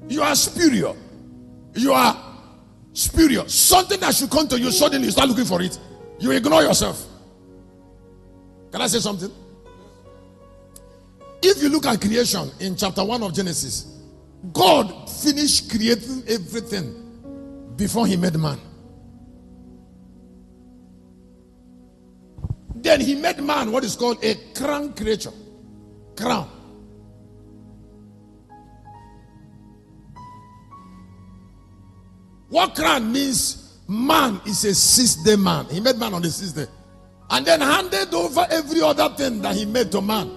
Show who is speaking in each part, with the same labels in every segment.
Speaker 1: You are superior. You are superior. Something that should come to you, suddenly you start looking for it. You ignore yourself. Can I say something? If you look at creation in chapter 1 of Genesis, God finished creating everything before he made man. Then he made man what is called a crown creature. Crown. What crown means? Man is a sixth-day man. He made man on the sixth day. And then handed over every other thing that he made to man.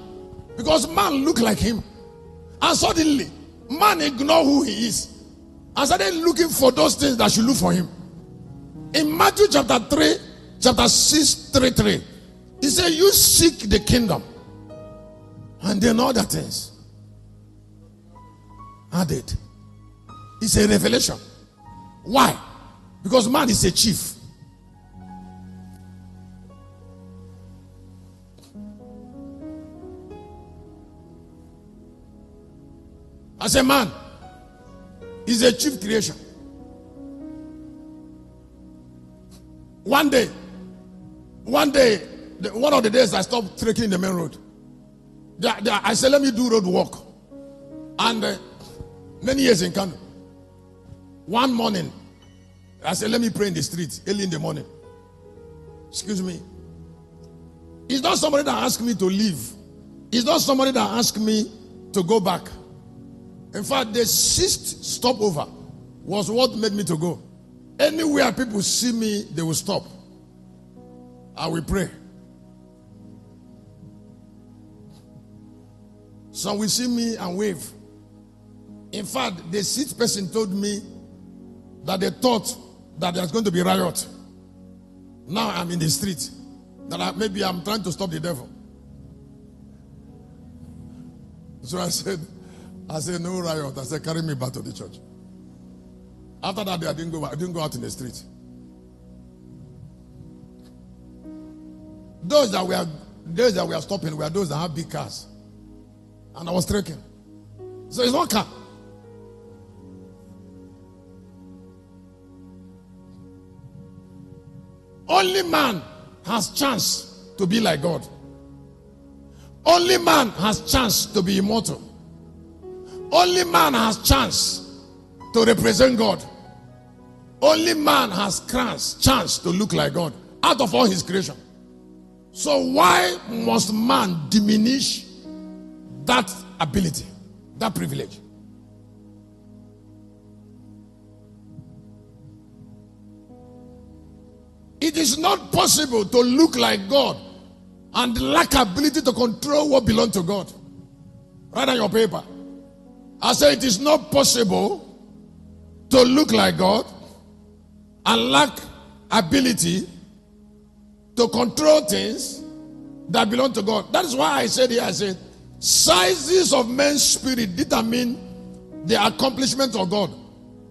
Speaker 1: Because man looked like him. And suddenly, man ignored who he is. And started looking for those things that should look for him. In Matthew chapter 3, chapter 6, 3. He said, you seek the kingdom. And then other things added. It's a revelation. Why? Because man is a chief. As a man, is a chief creation. One day, one of the days I stopped trekking in the main road. I said, let me do road walk. And many years in Kano. One morning, I said, let me pray in the street early in the morning. Excuse me. It's not somebody that asked me to leave. It's not somebody that asked me to go back. In fact, the sixth stopover was what made me to go. Anywhere people see me, they will stop. I will pray. Some will see me and wave. In fact, the sixth person told me that they thought that there's going to be riot. Now I'm in the street. That maybe I'm trying to stop the devil. So I said, no riot. I said, carry me back to the church. After that day, I didn't go out in the street. Those that were stopping were those that have big cars. And I was trekking. So it's not car. Only man has chance to be like God. Only man has chance to be immortal. Only man has chance to represent God. Only man has chance to look like God out of all his creation. So why must man diminish that ability, that privilege? It is not possible to look like God and lack ability to control what belongs to God. Write on your paper. I say it is not possible to look like God and lack ability to control things that belong to God. That is why I said here, I said, sizes of men's spirit determine the accomplishment of God.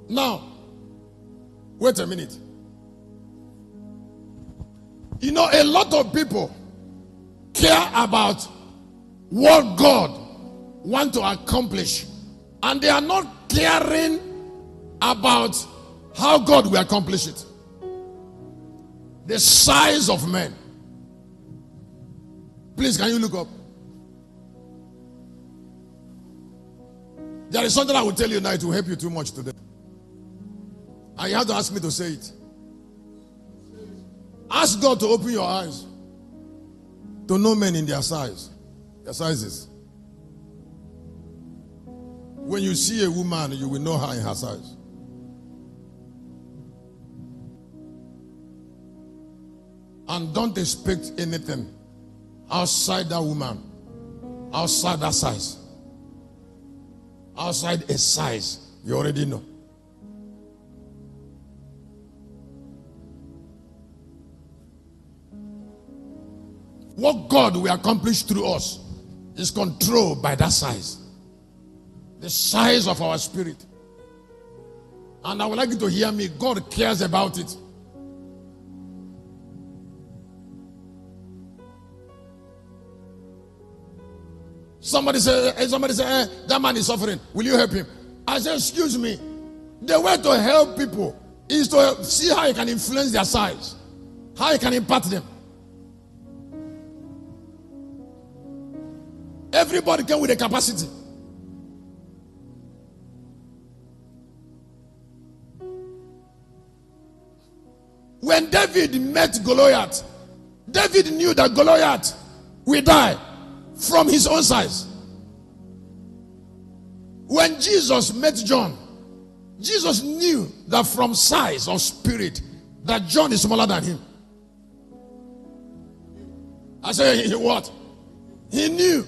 Speaker 1: Now, wait a minute. You know, a lot of people care about what God wants to accomplish, and they are not caring about how God will accomplish it. The size of men. Please, can you look up? There is something I will tell you now. It will help you too much today. And you have to ask me to say it. Ask God to open your eyes to know men in their size, their sizes. When you see a woman, you will know her in her size. And don't expect anything outside that woman, outside that size. Outside a size, you already know. What God will accomplish through us is controlled by that size. The size of our spirit. And I would like you to hear me. God cares about it. Somebody say, that man is suffering. Will you help him? I said, excuse me. The way to help people is to see how you can influence their size, how you can impact them. Everybody came with a capacity. When David met Goliath, David knew that Goliath will die from his own size. When Jesus met John, Jesus knew that from size of spirit, that John is smaller than him. I say, what? He knew.